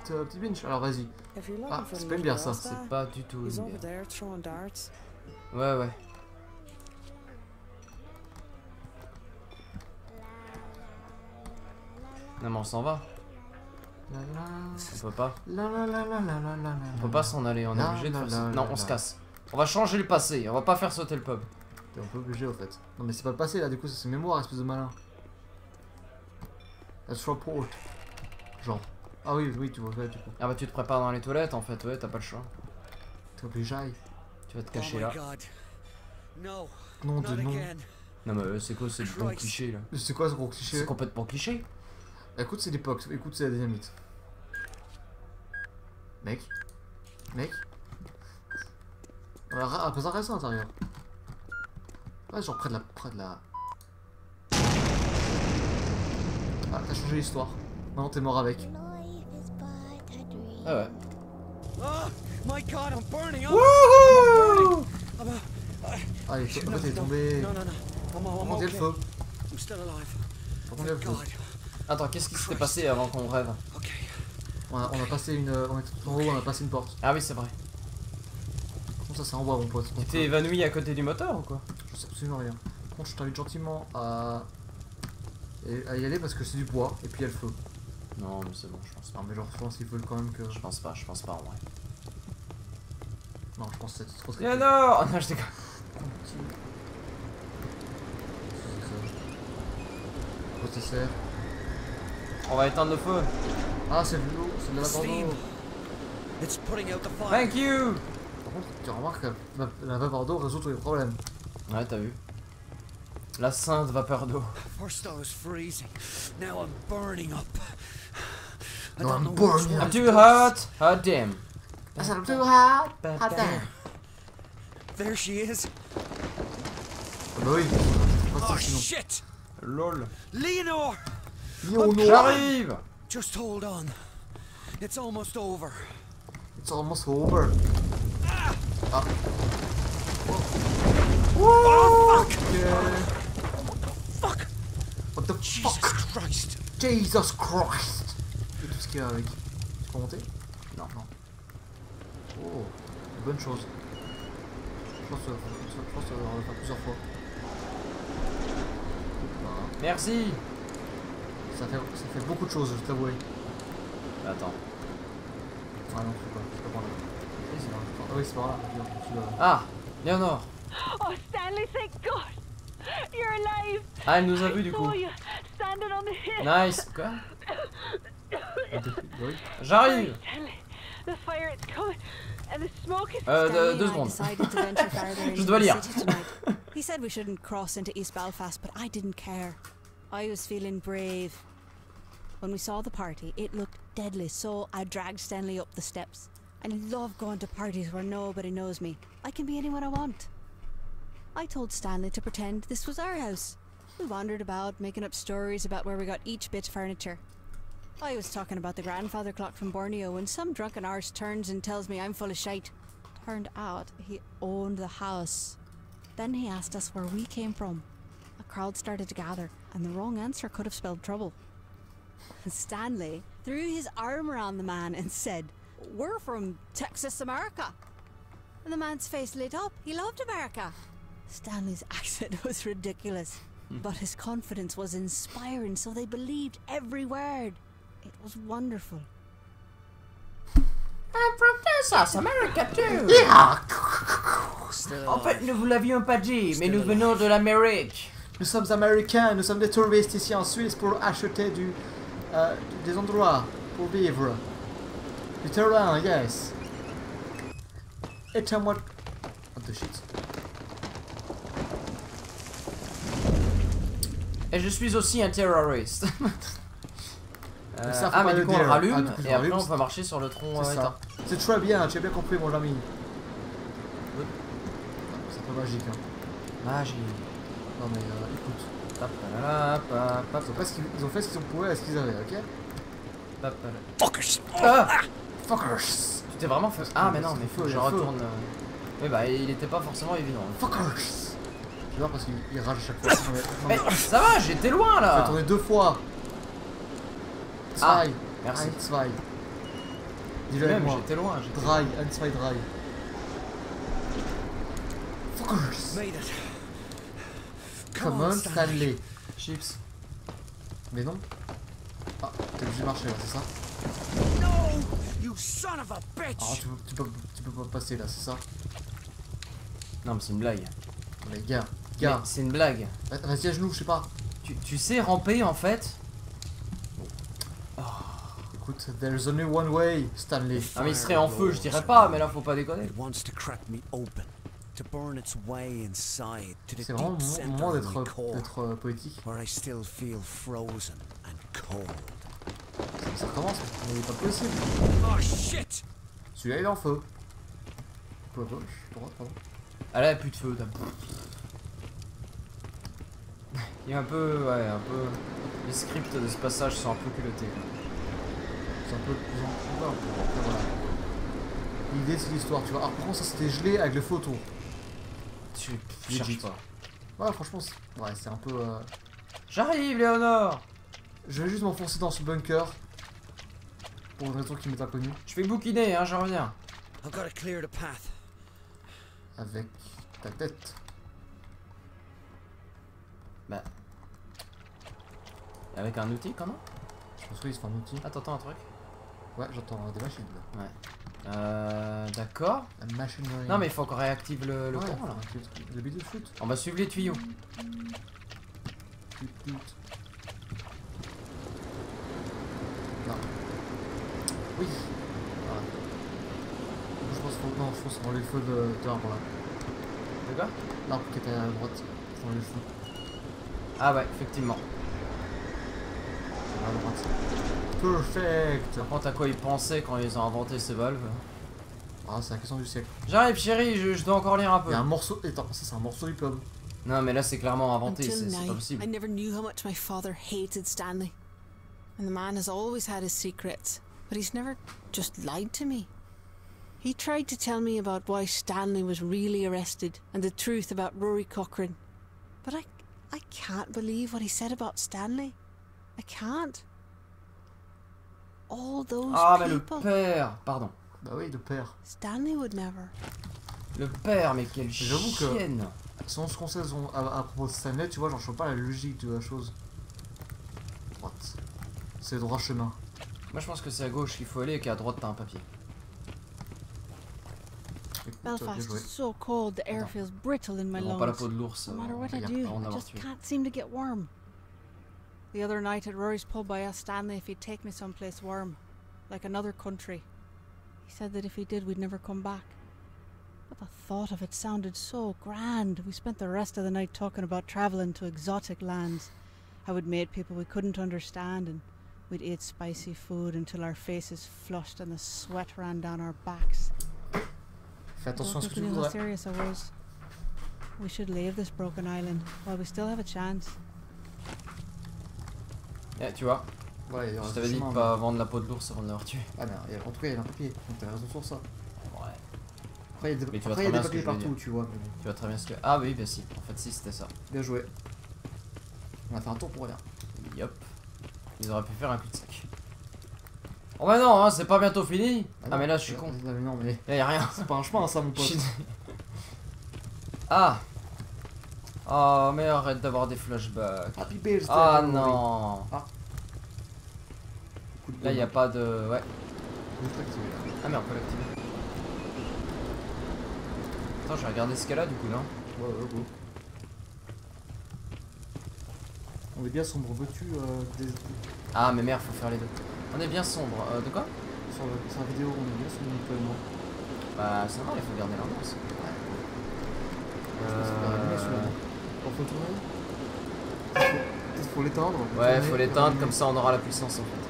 Petite binge, alors vas-y. Ah, c'est pas une bière ça. C'est pas du tout He's une over bière. there throwing darts. Ouais. Non mais on s'en va. On peut pas. On peut pas s'en aller, on est obligé de faire ça. Non, on se casse. On va changer le passé, on va pas faire sauter le pub. T'es un peu obligé au fait. Non mais c'est pas le passé là, du coup c'est ses mémoires, espèce de malin. Let's report. Genre. Ah oui, tu vois, ouais, du coup. Ah bah tu te prépares dans les toilettes en fait, ouais, t'as pas le choix. T'es obligé. Tu vas te cacher là. No. Non de non. Non mais c'est quoi, c'est le bon cliché là. C'est quoi ce gros cliché? C'est complètement cliché. Écoute, c'est l'époque, écoute, c'est la dynamite. Mec. Ah, ça reste à l'intérieur. Ouais, genre près de la... Ah, t'as changé l'histoire. Maintenant t'es mort avec. Ah ouais. Oh my god, I'm burning up. Wouhou! Ah, en fait, il est tombé. No. Par contre, il y a le feu. I'm still alive. Par contre, il y a le feu. God. Attends, qu'est-ce qui s'était passé avant qu'on rêve? Okay. On a passé une... On était tout en haut, on a passé une porte. Ah oui, c'est vrai. Par contre, ça c'est en bas, mon pote. Tu t'es évanoui à côté du moteur ou quoi? Je sais absolument rien. Par contre, je t'invite gentiment à y aller parce que c'est du bois et puis il y a le feu. Non mais c'est bon, je pense pas. Non, mais genre, je pense qu'il faut quand même que... Je pense pas en vrai. Non, je pense que c'est trop Viens non! Oh non, je déconne. Quoi ça sert? On va éteindre le feu. Ah, c'est de l'eau, c'est de la vapeur d'eau. It's putting out the fire. Thank you! Par contre, tu remarques que la vapeur d'eau résout tous les problèmes. Ouais, t'as vu. La sainte vapeur d'eau. First I was freezing. Now I'm burning up. I No, don't I'm know which burning one I'm to too trust. hot! Hot damn! I'm too hot! Hot damn! There she is. Ah bah oui, pas Oh ça sinon. shit! LOL! Leonor! J'arrive! Just hold on. It's almost over. It's almost over. Ah. Oh fuck! Yeah. Fuck! What the Jesus fuck? Christ! Jesus Christ! Et tout ce qu'il y a avec. Tu peux monter? Non. Oh, bonne chose. Je pense qu'on va le faire plusieurs fois. Voilà. Merci! Ça fait beaucoup de choses, je t'avoue. Attends. Ah non, c'est pas par là. Oui, c'est par là. Ah oui, c'est par là. Tu dois... Ah! Léonore! Oh, Stanley, thank God! You're alive! Ah, elle nous a vu du coup. Saw you standing on the hill. Nice! Quoi? Oui. J'arrive! Stanley, the fire is coming, and the smoke is... Stanley Deux and I secondes. decided to venture farther Je into dois the lire. city tonight. He said we shouldn't cross into East Belfast, but I didn't care. I was feeling brave. When we saw the party, it looked deadly, so I dragged Stanley up the steps. I love going to parties where nobody knows me. I can be anyone I want. I told Stanley to pretend this was our house. We wandered about, making up stories about where we got each bit of furniture. I was talking about the grandfather clock from Borneo when some drunken arse turns and tells me I'm full of shite. Turned out he owned the house. Then he asked us where we came from. A crowd started to gather, and the wrong answer could have spelled trouble. Stanley threw his arm around the man and said, "We're from Texas, America." And the man's face lit up. He loved America. Stanley's accent was ridiculous, but his confidence was inspiring, so they believed every word. It was wonderful. I'm from Texas, America too. Yeah. En fait, nous vous l'avions pas dit, mais nous venons de l'Amérique. Nous sommes américains, nous sommes des touristes ici en Suisse pour acheter des endroits pour vivre. Du terrain, yes. Et moi... What the shit. Et je suis aussi un terroriste. Ça, faut ah, pas mais le du coup, on dire. le rallume, Ah, du coup, et après rallume, on peut marcher sur le tronc c'est éteint. ça. C'est très bien, tu as bien compris, mon ami. C'est un peu magique, hein. Magie. Non, mais écoute. Ils ont fait ce qu'ils ont pouvaient à ce qu'ils avaient, ok? Fuckers! Ah, Fuckers! tu t'es vraiment fait. Ah, mais non, mais faut que je il y a retourne. Oui, bah, il était pas forcément évident. Fuckers! Tu vois, parce qu'il rage à chaque fois. Mais ça va, j'étais loin Tu vas là! tourner 2 fois! Ah, Zwei! merci. Ein, zwei! Dis-le Même, avec moi. j'étais loin. J'étais... Drei, ein, zwei, drei. Fuckers! Made it. Come on, Stanley. Chips. Mais non. Ah, t'es obligé de marcher là, c'est ça? No! You son of a bitch! Ah, tu peux pas passer là, c'est ça? Non, mais c'est une blague. Mais gars, Mais c'est une blague. reste à genoux, je sais pas. Tu sais ramper en fait? Écoute, there's only one way, Stanley. Ah, mais il serait en feu, je dirais pas, mais là faut pas déconner. It wants to crack me open, to burn its way inside to the C'est vraiment deep le center moment of my core, d'être poétique. where I still feel frozen and cold. Ça recommence, mais il est pas possible. Oh shit! Celui-là il est en feu. Peu à gauche, droite, pardon. Ah là, plus de feu, t'as. Il y a un peu, ouais, un peu. Les scripts de ce passage sont un peu culottés. C'est un peu plus en pouvoir pour voilà. L'idée c'est l'histoire, tu vois. Alors par contre ça c'était gelé avec le photo. Tu cherches pas. Ouais franchement ouais, c'est un peu J'arrive, Léonore! Je vais juste m'enfoncer dans ce bunker. Pour une raison qui m'est inconnue. Je fais bouquiner, hein, je reviens. I've got to clear the path. Avec ta tête. Bah. Avec un outil quand même? Je pense qu'il se fait un outil. Ah, t'entends un truc? Ouais, j'entends des machines là. Ouais. D'accord. La machinerie. Non, mais il faut qu'on réactive le ouais, courant là. Le bide de foot. On va suivre les tuyaux. Put. Non. Oui. Voilà. Je pense qu'il faut. Non, je pense qu'on va les feux de l'arbre là. De quoi? L'arbre qui était à droite. On va les feux. Ah ouais, effectivement. À droite. Perfect. Par contre, à quoi ils pensaient quand ils ont inventé ces valves? Ah, c'est la question du siècle. J'arrive, chérie, je dois encore lire un peu. Il y a un morceau. Attends, ça c'est un morceau du pub. Non, mais là c'est clairement inventé, Until c'est pas now, possible. I never knew how much my father hated Stanley. And the man has always had his secrets, but he's never just lied to me. He tried to tell me about why Stanley was really arrested and the truth about Rory Cochrane. But I can't believe what he said about Stanley. I can't. All those Ah, mais le people. père, pardon. Bah oui, le père. Stanley would never. Le père, mais quelle J'avoue que- chienne. Selon ce qu'on sait à propos de Stanley, tu vois, j'en vois pas la logique de la chose. Droite. C'est le droit chemin. Moi je pense que c'est à gauche qu'il faut aller et qu'à droite t'as un papier. Écoute, bien Belfast joué. is so cold, the air feels brittle in my Ils n'ont pas la lungs. peau de l'ours. No matter what I yeah, do, on I a just tué. can't seem to get warm. The other night at Rory's pub, I asked Stanley if he'd take me someplace warm, like another country. He said that if he did, we'd never come back. But the thought of it sounded so grand. We spent the rest of the night talking about travelling to exotic lands, how we'd made people we couldn't understand, and We'd eat spicy food until our faces flushed and the sweat ran down our backs. Fais attention à ce que tu How voudrais. serious I was. We should leave this broken island while we still have a chance. Eh, tu vois, Ouais, il y aura je t'avais dit de chemin, pas vendre la peau de l'ours avant de l'avoir tué. mais- Ah, mais en tout cas, il y a un papier. Donc t'as raison sur ça. Ouais. Après, il y a des, Mais tu vois après, il y a très des bien ce que papiers je veux partout, dire. tu vois. Mais bon. Tu vois très bien ce que. Ah oui, bah si. En fait, si, c'était ça. Bien joué. On a fait un tour pour rien. Yop. Ils auraient pu faire un cul-de-sac. Oh bah non, hein, c'est pas bientôt fini. Ah, mais là, je suis con. Ah, mais non, mais Là, y a rien. c'est pas un chemin, ça, mon pote. Ah. Oh, mais arrête d'avoir des flashbacks. Happy birthday. Ah Rory. non. Coup de Là, y a gomme. pas de. Ouais. Juste activé, là. Ah, mais on peut l'activer. Attends, je vais regarder ce qu'elle a du coup, non? Ouais, go. On est bien sombre, veux-tu Ah, mais merde, faut faire les deux. On est bien sombre. De quoi? sur la vidéo, on est bien sombre, toi et moi. Bah, ça va, il faut garder l'ambiance. On faut tourner. Peut-être faut l'éteindre. Ouais, tourner, faut l'éteindre, rallumer. comme ça on aura la puissance en fait.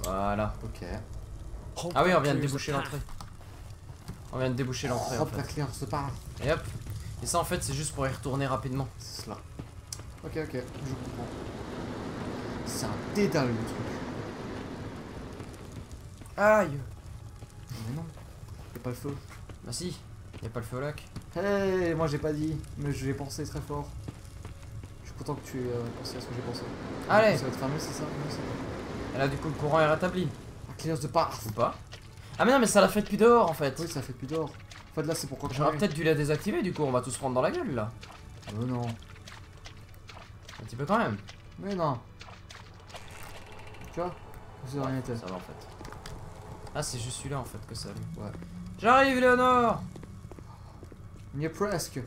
Voilà. Ok. Ah oui, on vient de déboucher l'entrée. On vient de déboucher l'entrée en Hop, la fait. claire se part. Et hop. Et ça en fait, c'est juste pour y retourner rapidement. C'est cela. Ok, je comprends. C'est un dédale le truc. Aïe. Mais non, y'a pas le feu. Bah si, y a pas le feu au lac. Hey, moi j'ai pas dit, mais j'ai pensé très fort. Je suis content que tu aies pensé à ce que j'ai pensé. Allez. Ça va être fermé, c'est ça? Oui, c'est ça. Et là du coup le courant est rétabli. La clearance de part. Ou pas? Ah mais non mais ça l'a fait depuis dehors en fait. Oui, ça fait plus d'or. En fait, là, c'est pourquoi J'aurais peut-être dû la désactiver du coup, on va tous prendre dans la gueule là. Non. Un petit peu quand même. Mais non. Tu vois? Vous avez rien été. Ça va en fait. Ah c'est juste celui-là en fait que ça allume. Ouais. J'arrive Léonore. On y est presque.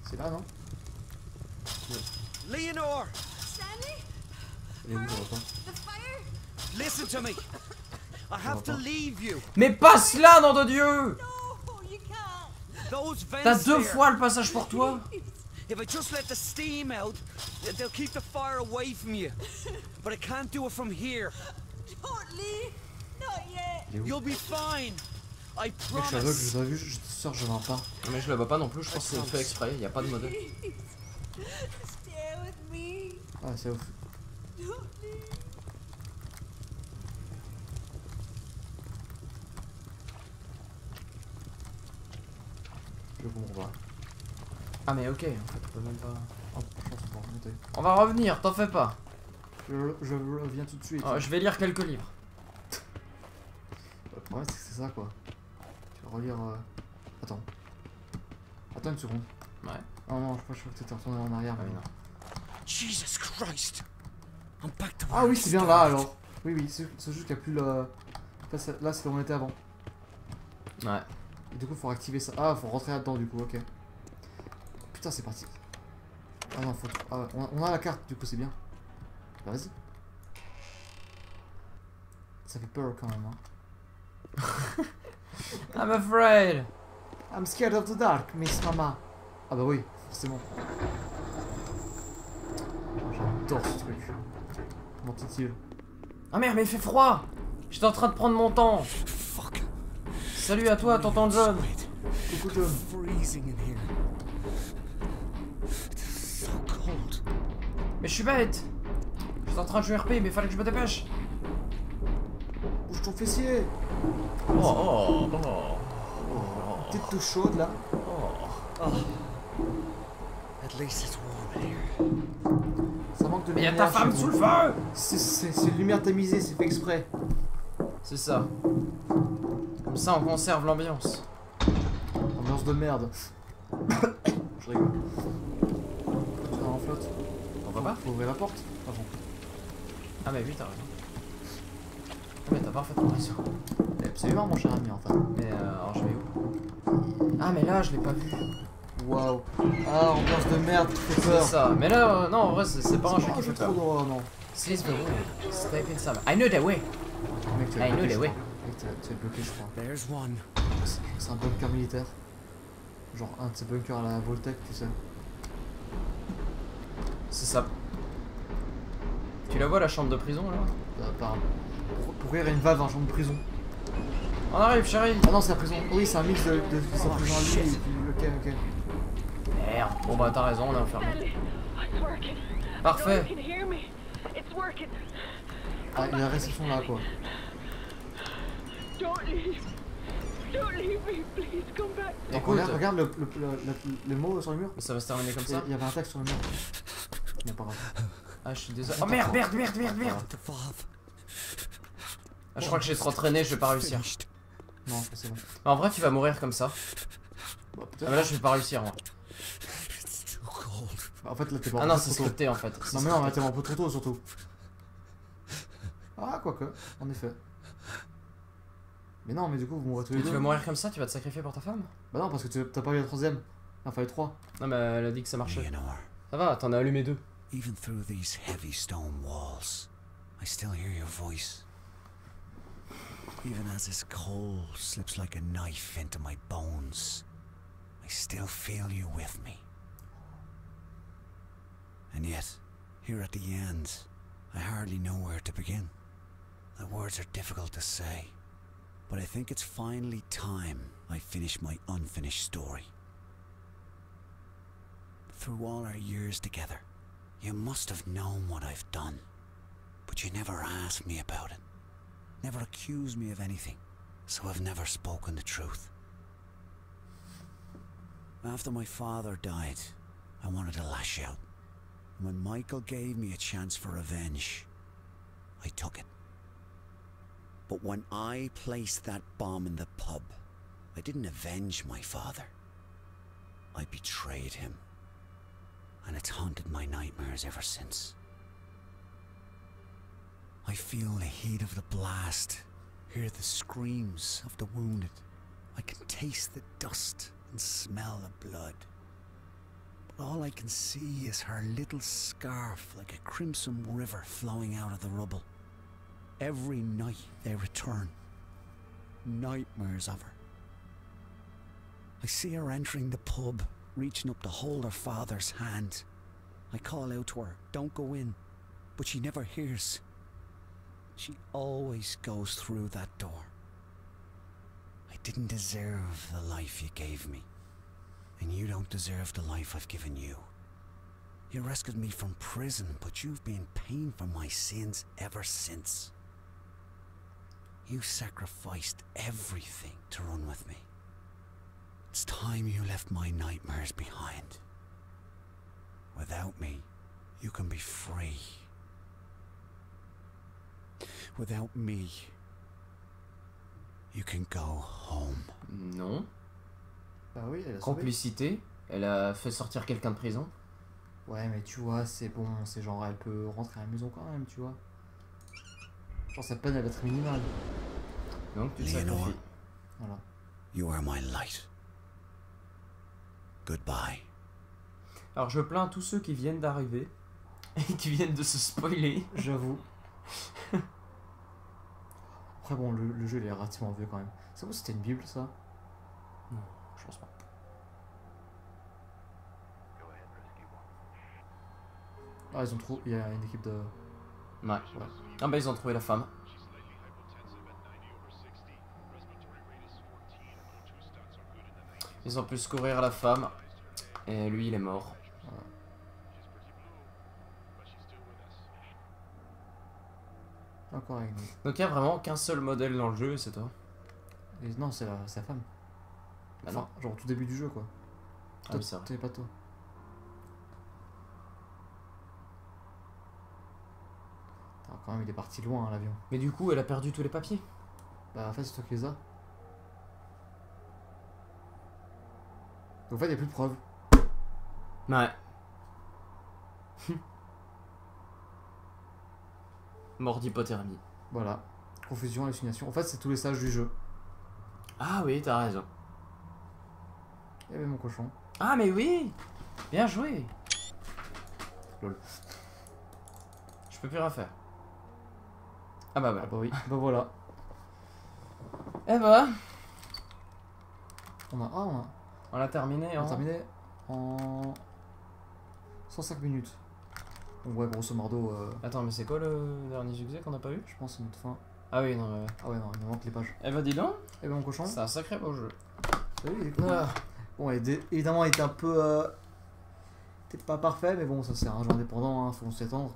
C'est là, non? Leonore, Elle est où, je vois pas. listen to me. I have to leave you. Mais passe là, nom de Dieu. Those vents T'as deux there, fois le passage pour toi. if I just let the steam out, they'll keep the fire away from you. But I can't do it from here. Il est où? You'll be fine. I Mec, je suis aveugle, promise. je l'ai vu, je te sors, je vois pas. Mais je le vois pas non plus, je pense que c'est fait exprès, y a pas de mode. Ah, c'est ouf. Je comprends pas. Ah mais ok, en fait on peut même pas... Oh, je pense qu'on va remonter. On va revenir, t'en fais pas. Je reviens tout de suite. Je vais lire quelques livres. Le problème, c'est que c'est ça, quoi. Tu vas relire... Attends. Attends une seconde. Ouais. Non, je crois que t'étais retourné en arrière. Ah oui, mais- non. Jesus Christ. I'm back to Ah where oui, I c'est bien là, started. alors. Oui, c'est juste qu'il n'y a plus le... Là, c'est là où on était avant. Ouais. Et du coup, faut activer ça. Ah, faut rentrer là-dedans, du coup, ok. Putain, c'est parti. Ah non, faut... Ah, ouais, on a la carte, du coup, c'est bien. Bah, vas-y. Ça fait peur, quand même, hein. I'm afraid. I'm scared of the dark, Miss Mama. Ah bah oui, forcément. J'adore ce truc. Comment dit-il? Ah merde, mais il fait froid. J'étais en train de prendre mon temps. Fuck. Salut à toi, tonton John. Coucou John. Freezing in here. It's so cold. Mais je suis bête. J'étais en train de jouer RP, mais fallait que je me dépêche. Bouge ton fessier. Oh. Tête tout chaude là. At least it's warm here. Ça manque de Mais lumière. y'a ta femme chez sous vous. le feu. C'est une lumière tamisée, c'est fait exprès. C'est ça. Comme ça, on conserve l'ambiance. Ambiance de merde. Je rigole. Tu vas en flotte. Pourquoi pas? Faut ouvrir la porte. Ah bon. Ah mais oui, t'as raison. Ah mais t'as parfaitement raison. Absolument, mon cher ami, enfin. Mais alors je vais où? Ah mais là, je l'ai pas vu. Waouh. Ah, ambiance de merde qui fait C'est peur. ça. Mais là, non, en vrai, c'est pas un jeu qui fait trop peur. drôle, non. Seize the way. Step in some. I know the way. Mec, tu I know bloqué, the je way. crois. Mec, tu es bloqué, je crois. There's one. C'est un bunker militaire. Genre un de ces bunkers à la Voltec, tu sais. C'est ça. Tu la vois la chambre de prison là? Apparemment. Pourquoi il y aurait une valve en chambre de prison? On arrive, chérie. Ah non, c'est la prison. Oui, c'est un mix de sa prison à lui et puis. Ok. Merde. Bon bah t'as raison, on est enfermé. Parfait. Ah, il y a la réception là quoi. Écoute, Regarde le mot sur le mur. ça va se terminer comme ça. Il y avait un texte sur le mur. Mais pas grave. Ah, je suis désolé. Oh merde. Ah, je crois que j'ai trop traîné, je vais pas réussir. Non, c'est bon. Bah, en vrai, tu vas mourir comme ça. Bah, Ah, mais là, je vais pas réussir moi. Bah, en fait, là t'es mort. Ah non, c'est scripté en fait. Non, mais non, t'es mort un peu trop tôt surtout. Ah, quoique, en effet. Mais non, mais du coup, vous mourrez tous les Tu deux. vas mourir comme ça, tu vas te sacrifier pour ta femme? Bah non, parce que t'as pas eu la troisième. Il en fallait 3. Non, mais elle a dit que ça marchait. Leonore, Ça va, t'en as allumé 2. even through these heavy stone walls, I still hear your voice. Even as this coal slips like a knife into my bones, I still feel you with me. And yet, here at the end, I hardly know where to begin. The words are difficult to say, but I think it's finally time I finish my unfinished story. Through all our years together, you must have known what I've done, but you never asked me about it, never accused me of anything, so I've never spoken the truth. After my father died, I wanted to lash out. When Michael gave me a chance for revenge, I took it. But when I placed that bomb in the pub, I didn't avenge my father. I betrayed him. And it's haunted my nightmares ever since. I feel the heat of the blast, hear the screams of the wounded. I can taste the dust and smell the blood. But all I can see is her little scarf like a crimson river flowing out of the rubble. Every night they return. Nightmares of her. I see her entering the pub, reaching up to hold her father's hand. I call out to her, "Don't go in," but she never hears. She always goes through that door. I didn't deserve the life you gave me, and you don't deserve the life I've given you. You rescued me from prison, but you've been paying for my sins ever since. You sacrificed everything to run with me. It's time you left my nightmares behind. Without me, you can be free. Without me, you can go home. Non. Bah oui, elle a sauvé. Complicité. Elle a fait sortir quelqu'un de prison. Ouais, mais tu vois, c'est bon, c'est genre, elle peut rentrer à la maison quand même, tu vois. Genre, sa peine, elle va être minimale. Donc tu te Leonore, sacrifies. Voilà. you are my light. Goodbye. Alors je plains tous ceux qui viennent d'arriver et qui viennent de se spoiler. J'avoue. Après, bon, le jeu, il est relativement vieux quand même. C'est bon, c'était une Bible, ça? Non, je pense pas. Ah, ils ont trouvé. Il y a une équipe de. Ouais. Ah bah ils ont trouvé la femme. Ils ont pu secourir la femme. Et lui il est mort. Voilà. Encore une. Donc il y a vraiment qu'un seul modèle dans le jeu et c'est toi. Et non, c'est sa femme. Bah Enfin, genre au tout début du jeu, quoi. Ah oui, c'est vrai. T'es pas toi. Attends, quand même, il est parti loin, hein, l'avion. Mais du coup elle a perdu tous les papiers. Bah, en fait, c'est toi qui les as. Donc, en fait, il n'y a plus de preuves. Ouais. Mort d'hypothermie. Voilà. Confusion, hallucination. En fait, c'est tous les sages du jeu. Ah oui, t'as raison. Il y avait mon cochon. Ah mais oui. Bien joué. Lol. Je peux plus rien faire. Ah bah Ah voilà. bah oui. Bah voilà. Eh bah, On on a terminé. a Hein. terminé en 105 minutes. Donc ouais, grosso modo, Attends, mais c'est quoi le dernier succès qu'on n'a pas eu? je pense que c'est notre fin. Ah oui, non, ouais. Ah ouais, non, il me manque les pages. Eh bah dis donc, Eh ben mon cochon. c'est un sacré beau jeu. Salut, il est cool. Ah. Bon, évidemment, il était un peu... C'était pas parfait, mais bon, ça c'est un jeu indépendant, hein, faut s'y attendre.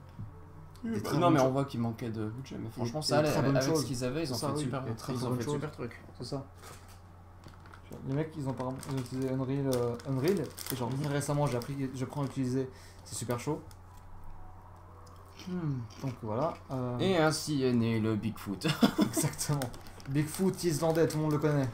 Des très Non bonnes mais on choses. voit qu'il manquait de budget, mais franchement Et ça allait, très bonnes avec choses. ce qu'ils avaient, ils ont C'est ça, fait de oui, super, et très ils ont bonnes fait de choses. super trucs. C'est ça. Les mecs, ils ont utilisé Unreal, et genre bien récemment, je prends à utiliser, c'est super chaud. Donc voilà. Et ainsi est né le Bigfoot. Exactement. Bigfoot islandais, tout le monde le connaît.